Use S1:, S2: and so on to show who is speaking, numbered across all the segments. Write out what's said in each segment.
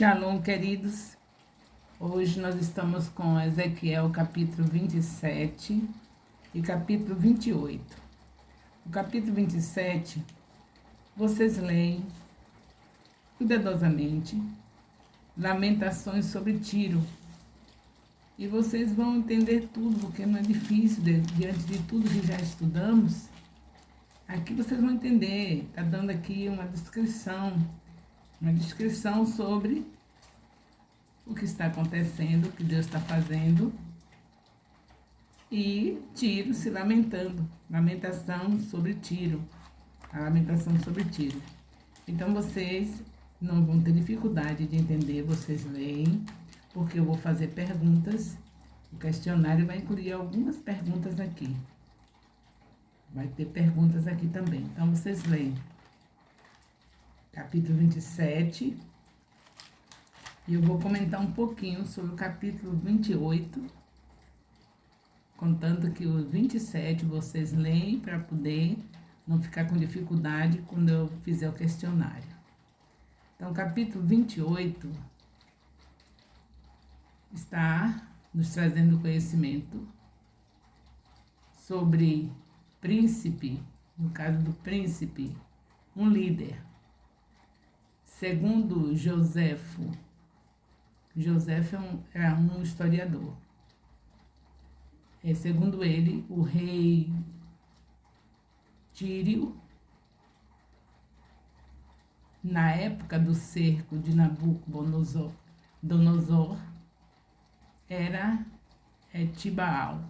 S1: Shalom, queridos. Hoje nós estamos com Ezequiel capítulo 27 e capítulo 28. O capítulo 27, vocês leem cuidadosamente Lamentações sobre Tiro. E vocês vão entender tudo, porque não é difícil, diante de tudo que já estudamos. Aqui vocês vão entender, está dando aqui uma descrição sobre o que está acontecendo, o que Deus está fazendo, e Tiro se lamentando, lamentação sobre Tiro, a lamentação sobre Tiro. Então vocês não vão ter dificuldade de entender, vocês leem, porque eu vou fazer perguntas, o questionário vai incluir algumas perguntas aqui. Vai ter perguntas aqui também, então vocês leem. Capítulo 27, e eu vou comentar um pouquinho sobre o capítulo 28, contando que o 27 vocês leem para poder não ficar com dificuldade quando eu fizer o questionário. Então, capítulo 28 está nos trazendo conhecimento sobre príncipe, no caso do príncipe, um líder. Segundo Joséfo era um historiador. Segundo ele, o rei Tírio, na época do cerco de Nabucodonosor, era Etibaal,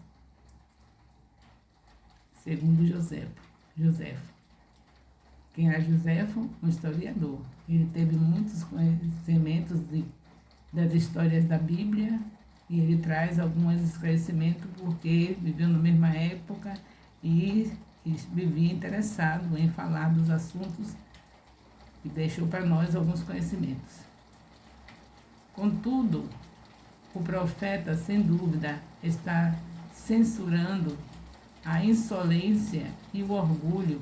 S1: segundo Joséfo. Quem era Joséfo? Um historiador. Ele teve muitos conhecimentos das histórias da Bíblia e ele traz alguns esclarecimentos porque viveu na mesma época e vivia interessado em falar dos assuntos e deixou para nós alguns conhecimentos. Contudo, o profeta, sem dúvida, está censurando a insolência e o orgulho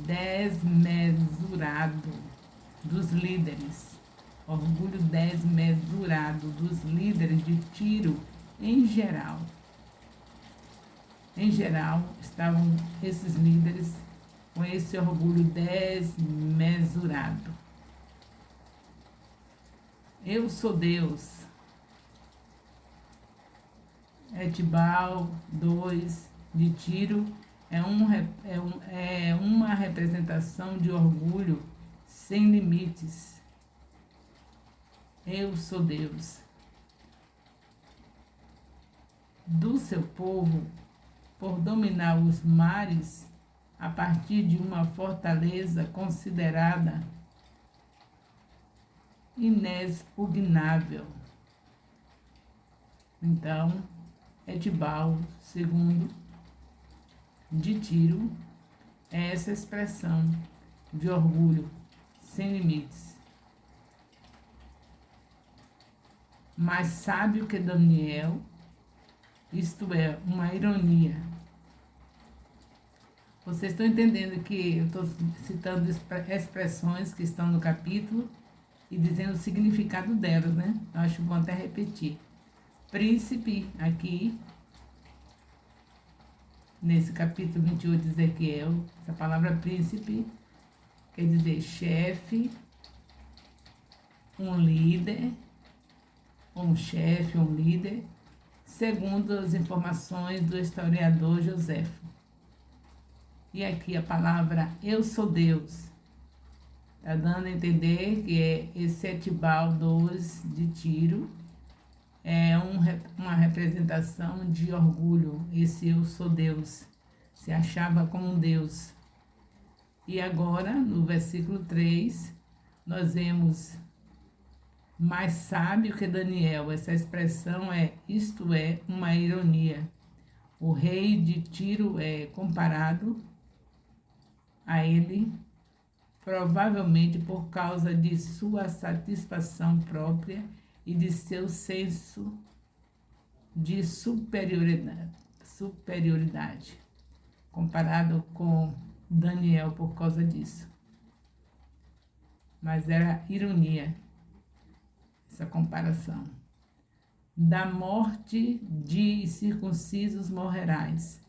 S1: desmesurado dos líderes, orgulho desmesurado dos líderes de Tiro em geral. Em geral, estavam esses líderes com esse orgulho desmesurado. Eu sou Deus. Etibaal 2 de Tiro é uma representação de orgulho sem limites. Eu sou Deus. Do seu povo, por dominar os mares a partir de uma fortaleza considerada inexpugnável. Então, Etibaal, segundo de Tiro, é essa expressão de orgulho sem limites. Mais sábio que Daniel, isto é, uma ironia. Vocês estão entendendo que eu estou citando expressões que estão no capítulo e dizendo o significado delas, né? Eu acho bom até repetir. Príncipe, aqui, nesse capítulo 28 de Ezequiel, essa palavra príncipe quer dizer chefe, um líder, um chefe, um líder, segundo as informações do historiador Joséfo. E aqui a palavra eu sou Deus, está dando a entender que esse Etibaal 2 de Tiro é uma representação de orgulho, esse eu sou Deus, se achava como um Deus. E agora, no versículo 3, nós vemos mais sábio que Daniel, essa expressão isto é, uma ironia. O rei de Tiro é comparado a ele, provavelmente por causa de sua satisfação própria e de seu senso de superioridade, comparado com Daniel por causa disso. mas era ironia essa comparação. Da morte de circuncisos morrerás.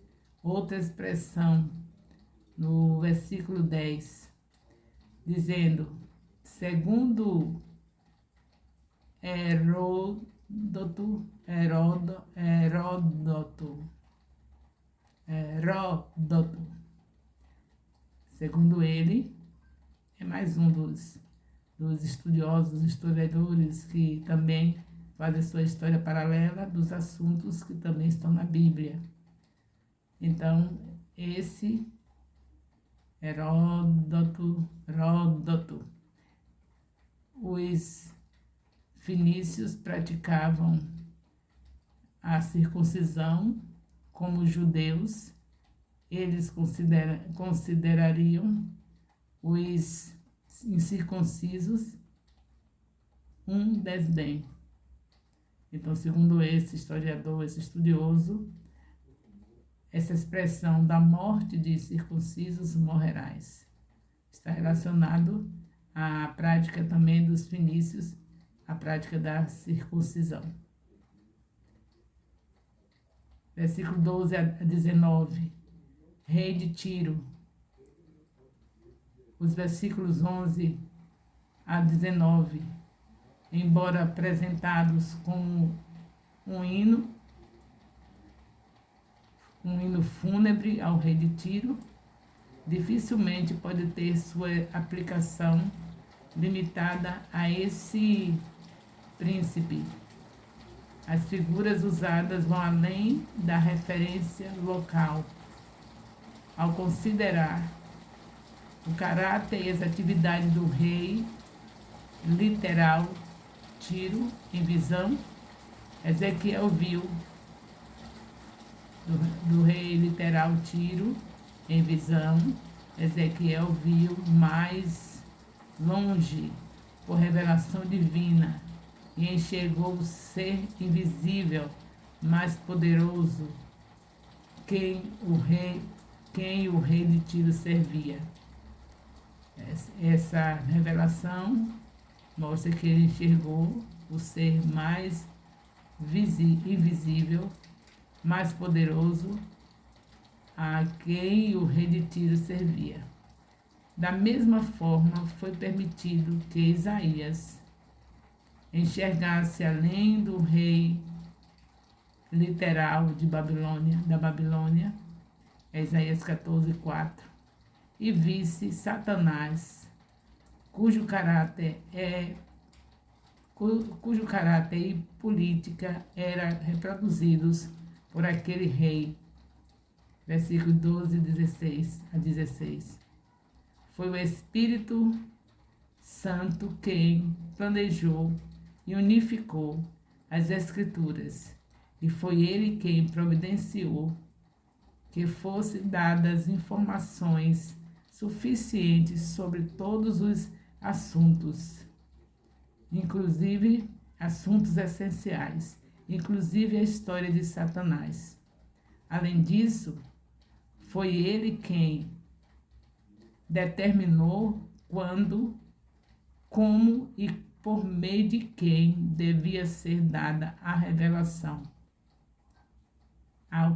S1: Outra expressão no versículo 10, dizendo, segundo Heródoto, segundo ele, é mais um dos estudiosos, historiadores que também fazem sua história paralela dos assuntos que também estão na Bíblia. Então, esse Heródoto, os fenícios praticavam a circuncisão como os judeus. Eles considerariam os incircuncisos um desdém. Então, segundo esse historiador, esse estudioso, essa expressão da morte de circuncisos morrerás está relacionado à prática também dos fenícios, a prática da circuncisão. Versículo 12 a 19, rei de Tiro. Os versículos 11 a 19, embora apresentados como um hino fúnebre ao rei de Tiro, dificilmente pode ter sua aplicação limitada a esse príncipe. As figuras usadas vão além da referência local. Ao considerar o caráter e as atividades do rei literal Tiro em visão, Ezequiel viu do rei literal Tiro em visão, Ezequiel viu mais longe por revelação divina e enxergou o ser invisível, mais poderoso, quem o rei de Tiro servia. Essa revelação mostra que ele enxergou o ser mais invisível, mais poderoso, a quem o rei de Tiro servia. Da mesma forma, foi permitido que Isaías enxergasse além do rei literal da Babilônia, Isaías 14:4, e visse Satanás, cujo caráter e política eram reproduzidos por aquele rei. Versículo 12, 16 a 16. Foi o Espírito Santo quem planejou e unificou as Escrituras, e foi ele quem providenciou que fossem dadas informações suficientes sobre todos os assuntos, inclusive assuntos essenciais, inclusive a história de Satanás. Além disso, foi ele quem determinou quando, como e por meio de quem devia ser dada a revelação. A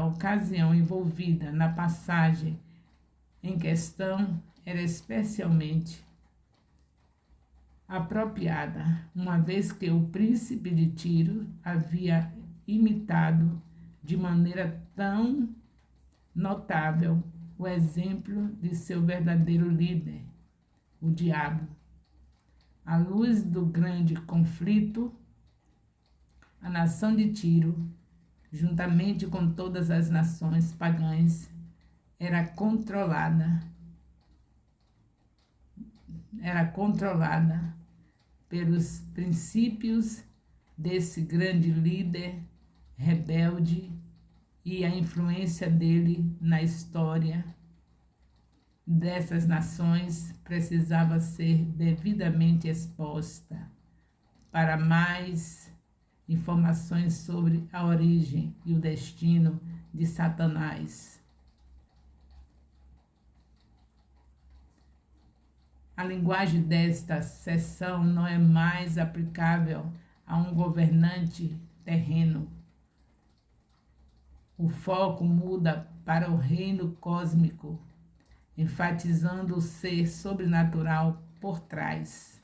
S1: ocasião envolvida na passagem em questão era especialmente apropriada, uma vez que o príncipe de Tiro havia imitado de maneira tão notável o exemplo de seu verdadeiro líder, o diabo. À luz do grande conflito, a nação de Tiro, juntamente com todas as nações pagãs, era controlada pelos princípios desse grande líder rebelde e a influência dele na história dessas nações precisava ser devidamente exposta. Para mais informações sobre a origem e o destino de Satanás, A linguagem desta seção não é mais aplicável a um governante terreno. O foco muda para o reino cósmico, enfatizando o ser sobrenatural por trás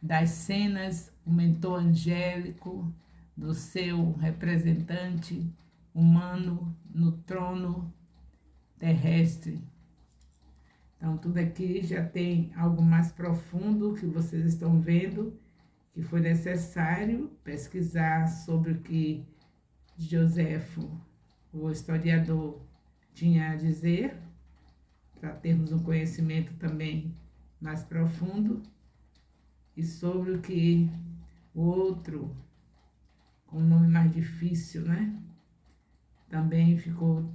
S1: das cenas, o mentor angélico do seu representante humano no trono terrestre. Então, tudo aqui já tem algo mais profundo que vocês estão vendo, que foi necessário pesquisar sobre o que Joséfo, o historiador, tinha a dizer, para termos um conhecimento também mais profundo, e sobre o que o outro, com um nome mais difícil, né, também ficou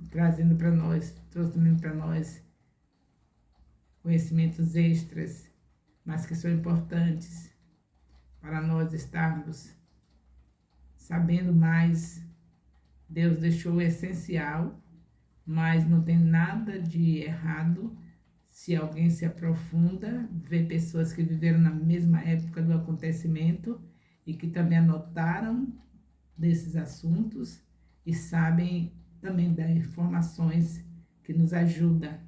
S1: trazendo para nós, trouxe também para nós conhecimentos extras, mas que são importantes para nós estarmos sabendo mais. Deus deixou o essencial, mas não tem nada de errado se alguém se aprofunda, vê pessoas que viveram na mesma época do acontecimento e que também anotaram desses assuntos e sabem também dar informações que nos ajudam.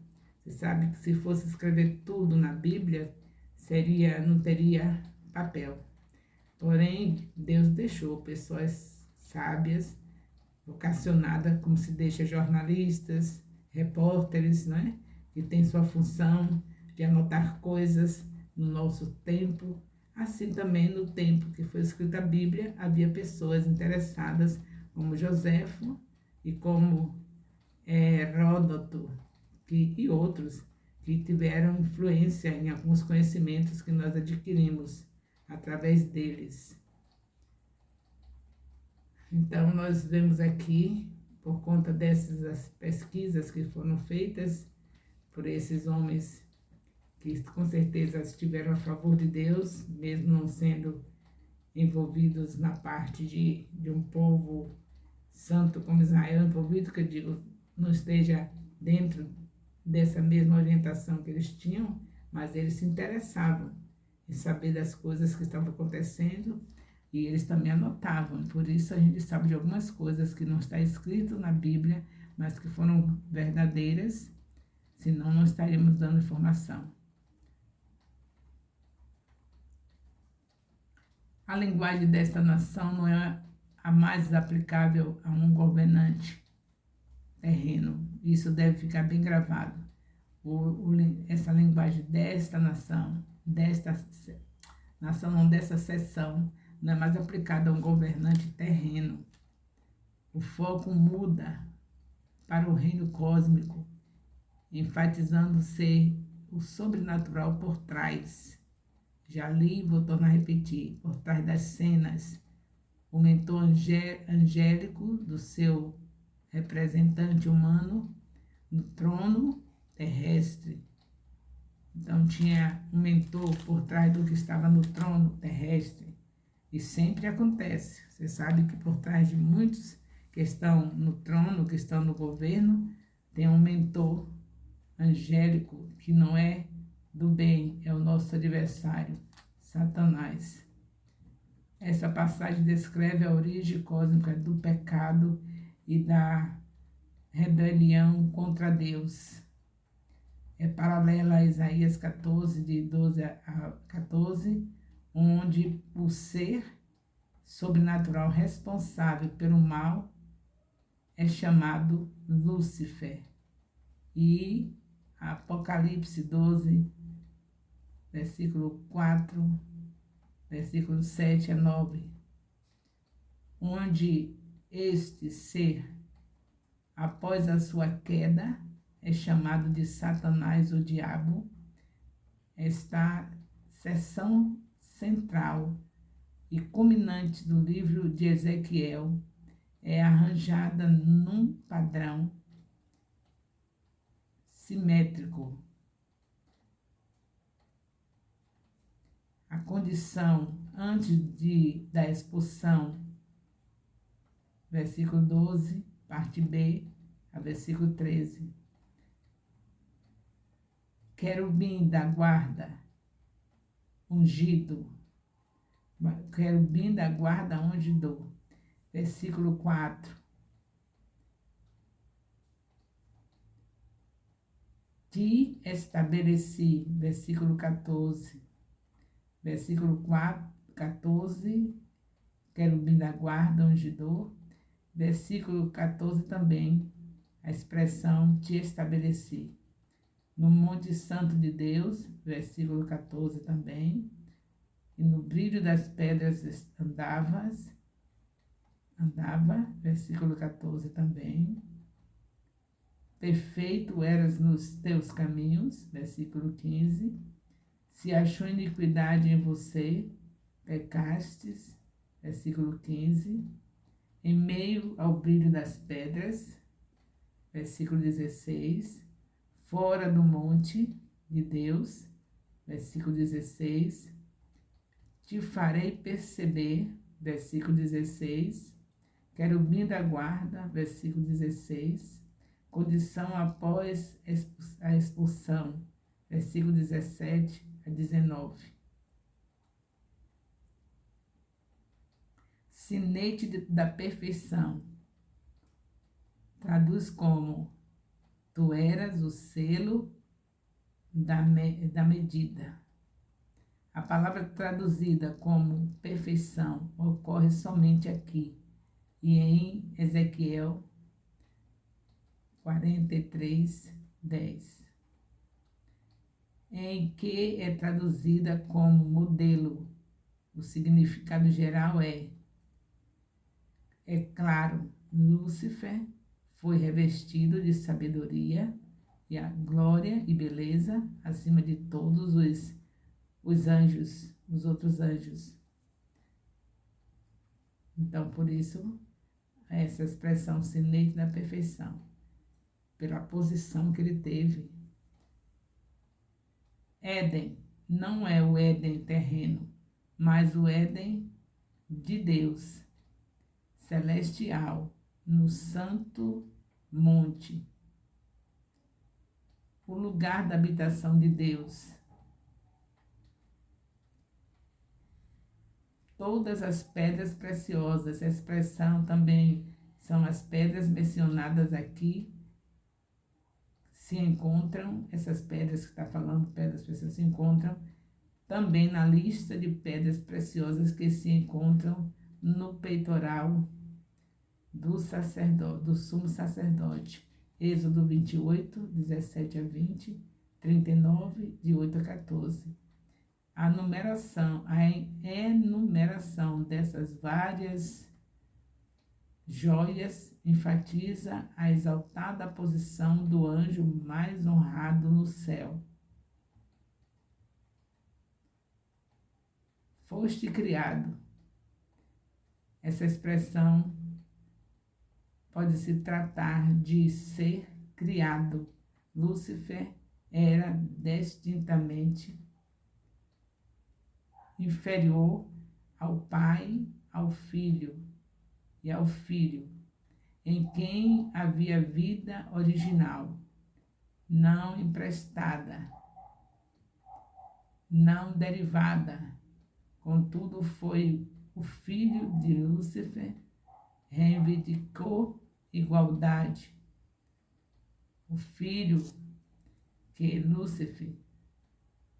S1: Você sabe que se fosse escrever tudo na Bíblia, não teria papel. Porém, Deus deixou pessoas sábias, vocacionadas, como se deixa jornalistas, repórteres, né? Que tem sua função de anotar coisas no nosso tempo. Assim também no tempo que foi escrita a Bíblia, havia pessoas interessadas, como Joséfo e como Heródoto e outros, que tiveram influência em alguns conhecimentos que nós adquirimos através deles. Então, nós vemos aqui, por conta dessas pesquisas que foram feitas por esses homens que com certeza estiveram a favor de Deus, mesmo não sendo envolvidos na parte de um povo santo como Israel, envolvido, que eu digo, não esteja dentro dessa mesma orientação que eles tinham, mas eles se interessavam em saber das coisas que estavam acontecendo e eles também anotavam. Por isso a gente sabe de algumas coisas que não está escrito na Bíblia, mas que foram verdadeiras, senão não estaríamos dando informação. A linguagem desta nação não é a mais aplicável a um governante terreno. Isso deve ficar bem gravado. Essa linguagem desta nação, dessa seção, não é mais aplicada a um governante terreno. O foco muda para o reino cósmico, enfatizando ser o sobrenatural por trás. Já li, vou tornar a repetir, por trás das cenas, o mentor angélico do seu representante humano no trono terrestre. Então tinha um mentor por trás do que estava no trono terrestre. E sempre acontece. Você sabe que por trás de muitos que estão no trono, que estão no governo, tem um mentor angélico que não é do bem, é o nosso adversário, Satanás. Essa passagem descreve a origem cósmica do pecado e da rebelião contra Deus. É paralela a Isaías 14, de 12 a 14, onde o ser sobrenatural responsável pelo mal é chamado Lúcifer. E Apocalipse 12, versículo 4, versículo 7 a 9, onde este ser, após a sua queda, é chamado de Satanás, o diabo. Esta seção central e culminante do livro de Ezequiel é arranjada num padrão simétrico. A condição antes da expulsão, versículo 12, parte B, a versículo 13. querubim da guarda, ungido. Querubim da guarda, ungido. Versículo 4. Te estabeleci, versículo 14. Versículo 4, 14, querubim da guarda, ungidor. Versículo 14 também, a expressão te estabeleci. No Monte Santo de Deus, versículo 14 também. E no brilho das pedras andava, versículo 14 também. Perfeito eras nos teus caminhos, versículo 15. Se achou iniquidade em você, pecastes, versículo 15. Em meio ao brilho das pedras, versículo 16. Fora do monte de Deus, versículo 16. Te farei perceber, versículo 16. Querubim da guarda, versículo 16. Condição após a expulsão, versículo 17 a 19. Sinete da perfeição, traduz como tu eras o selo da medida. A palavra traduzida como perfeição ocorre somente aqui e em Ezequiel 43, 10. Em que é traduzida como modelo. O significado geral é claro, Lúcifer foi revestido de sabedoria e a glória e beleza acima de todos os anjos, os outros anjos. Então, por isso, essa expressão sinete da perfeição, pela posição que ele teve. Éden não é o Éden terreno, mas o Éden de Deus, celestial, no santo monte, o lugar da habitação de Deus. Todas as pedras preciosas, essa expressão também são as pedras mencionadas aqui, se encontram, essas pedras que está falando, pedras preciosas, se encontram também na lista de pedras preciosas que se encontram no peitoral do sacerdote, do sumo sacerdote. Êxodo 28, 17 a 20, 39, de 8 a 14. A enumeração dessas várias joias enfatiza a exaltada posição do anjo mais honrado no céu. Foste criado. Essa expressão pode se tratar de ser criado. Lúcifer era distintamente inferior ao Pai, ao Filho e ao Filho, em quem havia vida original, não emprestada, não derivada. Contudo, foi o filho de Lúcifer, reivindicou igualdade. O filho que Lúcifer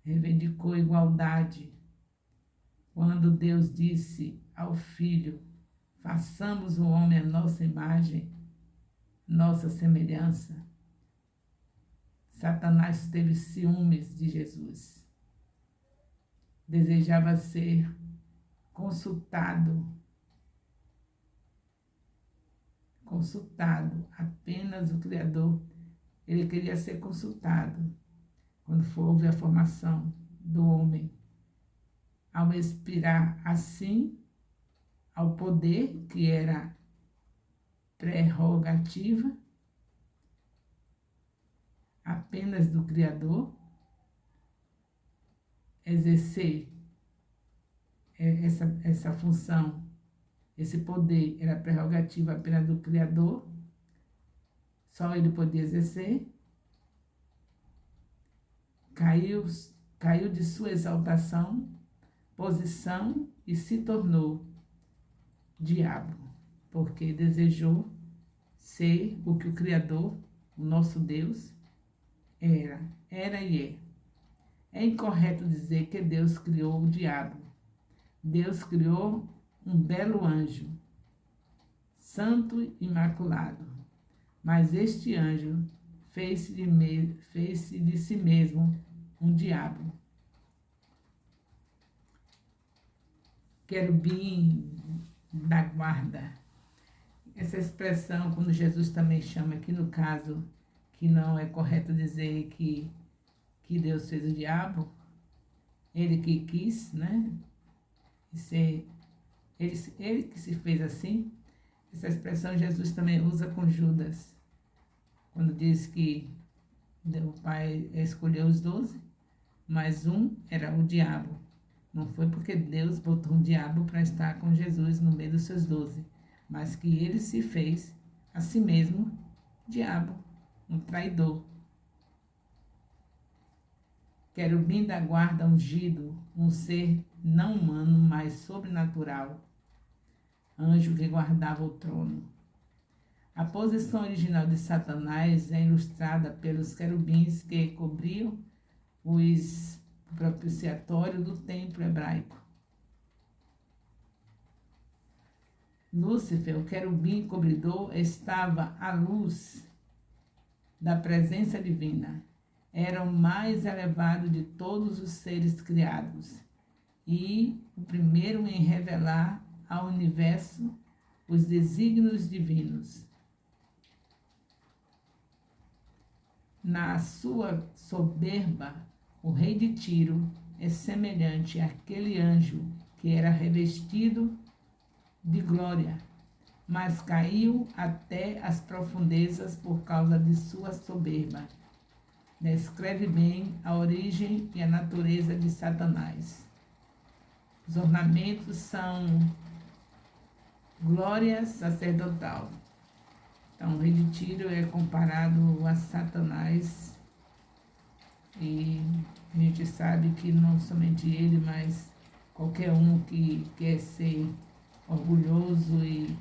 S1: reivindicou igualdade quando Deus disse ao filho: façamos o homem à nossa imagem, nossa semelhança. Satanás teve ciúmes de Jesus. Desejava ser consultado apenas o Criador. Ele queria ser consultado quando houve a formação do homem. Ao expirar assim ao poder que era prerrogativa apenas do Criador, exercer essa função, esse poder era prerrogativa apenas do Criador, só ele podia exercer. caiu, caiu de sua exaltação, posição e se tornou diabo, porque desejou ser o que o Criador, o nosso Deus, era e é. É incorreto dizer que Deus criou o diabo. Deus criou um belo anjo, santo e imaculado, mas este anjo fez-se de si mesmo um diabo. Querubim da guarda. Essa expressão, quando Jesus também chama aqui no caso, que não é correto dizer que Deus fez o diabo, ele que quis, né? Ele que se fez assim. Essa expressão Jesus também usa com Judas, quando diz que o Pai escolheu os 12, mas um era o diabo. Não foi porque Deus botou um diabo para estar com Jesus no meio dos seus 12, mas que ele se fez a si mesmo diabo, um traidor. Querubim da guarda ungido, um ser não humano, mas sobrenatural, anjo que guardava o trono. A posição original de Satanás é ilustrada pelos querubins que cobriam o propiciatório do templo hebraico. Lúcifer, o querubim cobridor, estava à luz da presença divina. Era o mais elevado de todos os seres criados e o primeiro em revelar ao universo os desígnios divinos. Na sua soberba, o rei de Tiro é semelhante àquele anjo que era revestido de glória, mas caiu até as profundezas por causa de sua soberba. Descreve bem a origem e a natureza de Satanás. Os ornamentos são glória sacerdotal. Então, o rei de Tiro é comparado a Satanás, e a gente sabe que não somente ele, mas qualquer um que quer ser orgulhoso e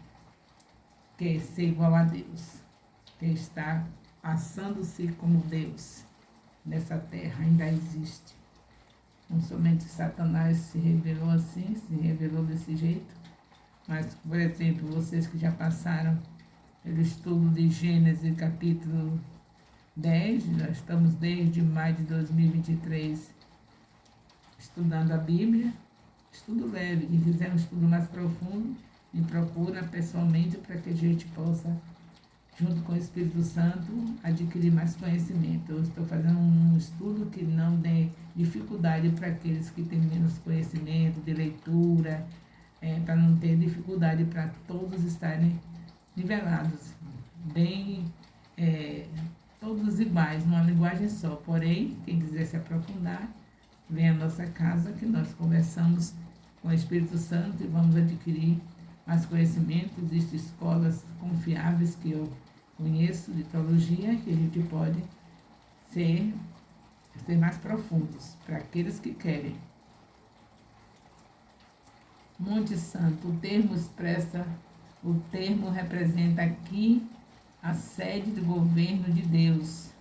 S1: quer ser igual a Deus, quer estar assando-se como Deus nessa terra, ainda existe. Não somente Satanás se revelou assim, se revelou desse jeito, mas, por exemplo, vocês que já passaram pelo estudo de Gênesis capítulo 10, nós estamos desde maio de 2023 estudando a Bíblia, estudo leve. Quem quiser um estudo mais profundo, me procura pessoalmente para que a gente possa, junto com o Espírito Santo, adquirir mais conhecimento. Eu estou fazendo um estudo que não dê dificuldade para aqueles que têm menos conhecimento de leitura, para não ter dificuldade, para todos estarem nivelados, bem, todos iguais, numa linguagem só. Porém, quem quiser se aprofundar, vem à nossa casa que nós conversamos com o Espírito Santo e vamos adquirir mais conhecimento. Existem escolas confiáveis que eu conheço de teologia, que a gente pode ser mais profundos para aqueles que querem. Monte Santo, o termo representa aqui a sede do governo de Deus,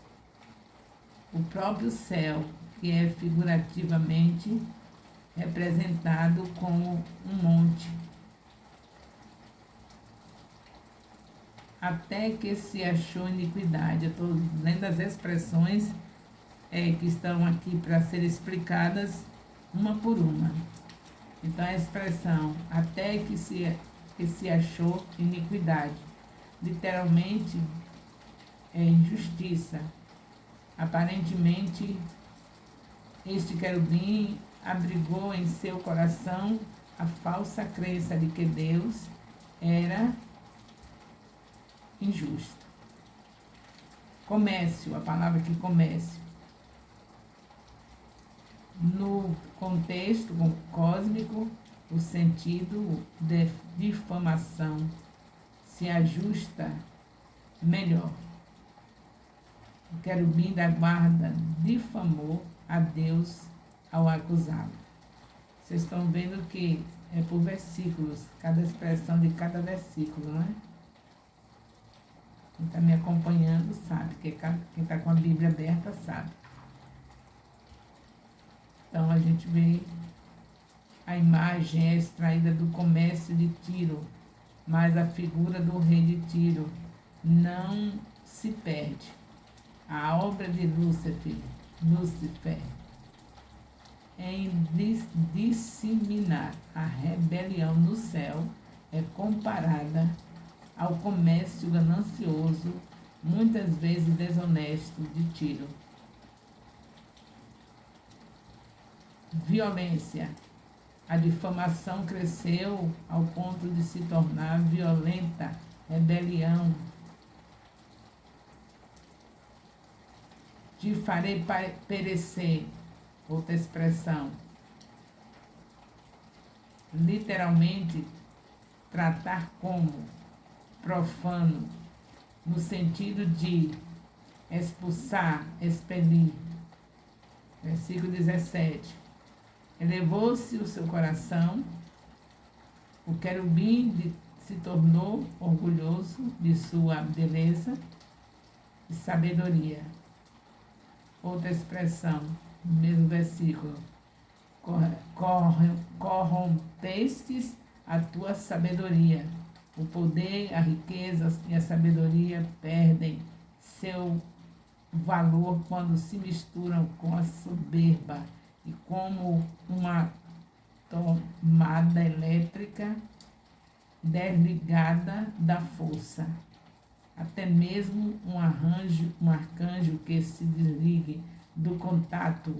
S1: o próprio céu, que é figurativamente representado como um monte. Até que se achou iniquidade. Eu estou lendo as expressões que estão aqui para serem explicadas uma por uma. Então, a expressão até que se achou iniquidade, literalmente é injustiça. Aparentemente, este querubim abrigou em seu coração a falsa crença de que Deus era injusto. Comércio, a palavra aqui comércio. No contexto cósmico, o sentido de difamação se ajusta melhor. O querubim da guarda difamou a Deus ao acusá-lo. Vocês estão vendo que é por versículos, cada expressão de cada versículo, não é? Quem está me acompanhando sabe, quem está com a Bíblia aberta sabe. Então a gente vê a imagem é extraída do comércio de Tiro, mas a figura do rei de Tiro não se perde. A obra de Lúcifer em disseminar a rebelião no céu é comparada ao comércio ganancioso, muitas vezes desonesto, de Tiro. Violência. A difamação cresceu ao ponto de se tornar violenta rebelião. Te farei perecer, outra expressão. Literalmente, tratar como profano, no sentido de expulsar, expelir. Versículo 17. Elevou-se o seu coração, o querubim se tornou orgulhoso de sua beleza e sabedoria. Outra expressão, no mesmo versículo. Corrompestes a tua sabedoria. O poder, a riqueza e a sabedoria perdem seu valor quando se misturam com a soberba e como uma tomada elétrica desligada da força. Até mesmo um arcanjo que se desligue do contato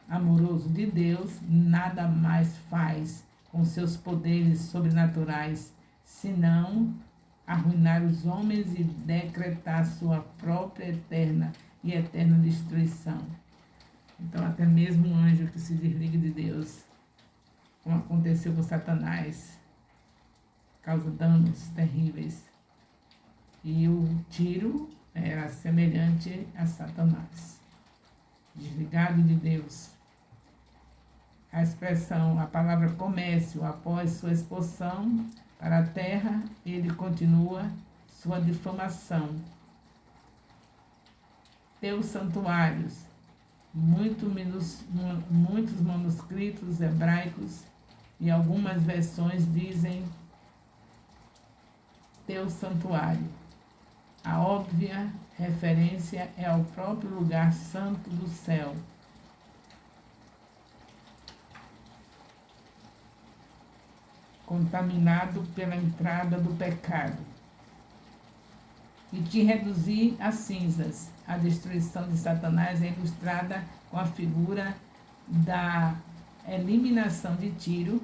S1: amoroso de Deus, nada mais faz com seus poderes sobrenaturais, senão arruinar os homens e decretar sua própria eterna destruição. Então, até mesmo um anjo que se desliga de Deus, como aconteceu com Satanás, causa danos terríveis. E o Tiro era semelhante a Satanás, desligado de Deus. A expressão, a palavra comércio, após sua expulsão para a terra, ele continua sua difamação. Teus santuários, muitos manuscritos hebraicos e algumas versões dizem teu santuário. A óbvia referência é ao próprio lugar santo do céu. Contaminado pela entrada do pecado. E te reduzir a cinzas. A destruição de Satanás é ilustrada com a figura da eliminação de Tiro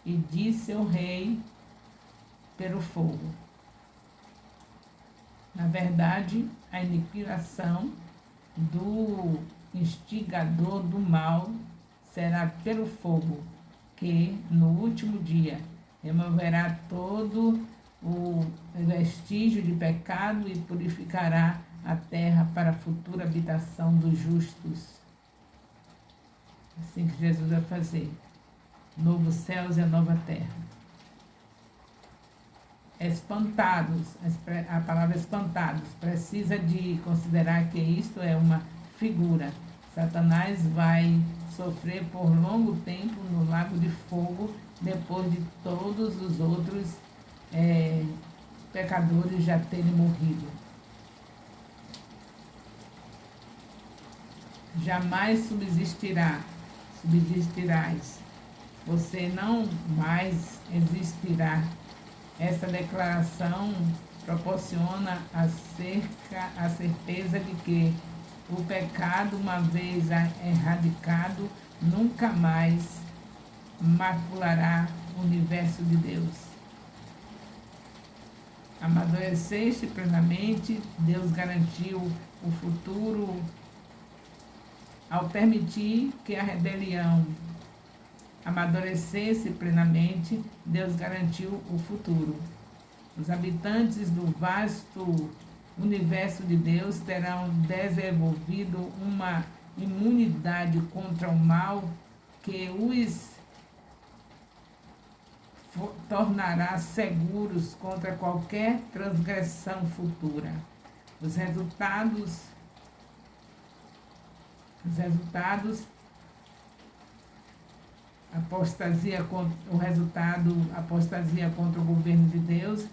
S1: e de seu rei pelo fogo. Na verdade, a aniquilação do instigador do mal será pelo fogo, que no último dia removerá todo o vestígio de pecado e purificará a terra para a futura habitação dos justos. Assim que Jesus vai fazer. Novos céus e a nova terra. Espantados, a palavra espantados precisa de considerar que isto é uma figura. Satanás vai sofrer por longo tempo no lago de fogo, depois de todos os outros pecadores já terem morrido. Jamais subsistirás. Você não mais existirá. Essa declaração proporciona a certeza de que o pecado, uma vez erradicado, nunca mais maculará o universo de Deus. Amadureceste plenamente, Deus garantiu o futuro ao permitir que a rebelião amadurecesse plenamente, Deus garantiu o futuro. Os habitantes do vasto universo de Deus terão desenvolvido uma imunidade contra o mal que os tornará seguros contra qualquer transgressão futura. Os resultados, apostasia contra o governo de Deus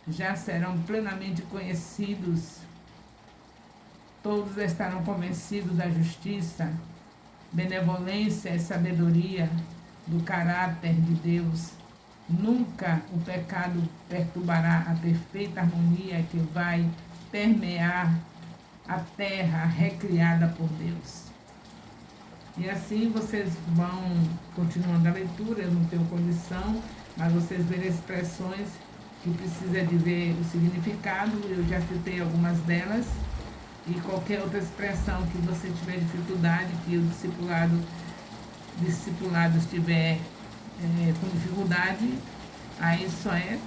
S1: já serão plenamente conhecidos. Todos estarão convencidos da justiça, benevolência e sabedoria do caráter de Deus. Nunca o pecado perturbará a perfeita harmonia que vai permear a terra recriada por Deus. E assim vocês vão continuando a leitura, eu não tenho condição, mas vocês verem expressões que precisa de ver o significado, eu já citei algumas delas, e qualquer outra expressão que você tiver dificuldade, que o discipulado estiver com dificuldade, aí só é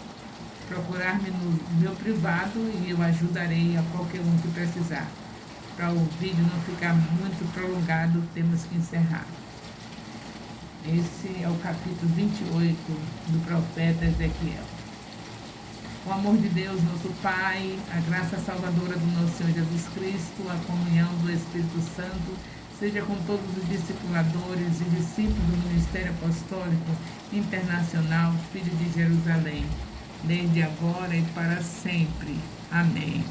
S1: procurar-me no meu privado e eu ajudarei a qualquer um que precisar. Para o vídeo não ficar muito prolongado, temos que encerrar. Esse é o capítulo 28 do profeta Ezequiel. O amor de Deus, nosso Pai, a graça salvadora do nosso Senhor Jesus Cristo, a comunhão do Espírito Santo, seja com todos os discipuladores e discípulos do Ministério Apostólico Internacional, Filho de Jerusalém, desde agora e para sempre. Amém.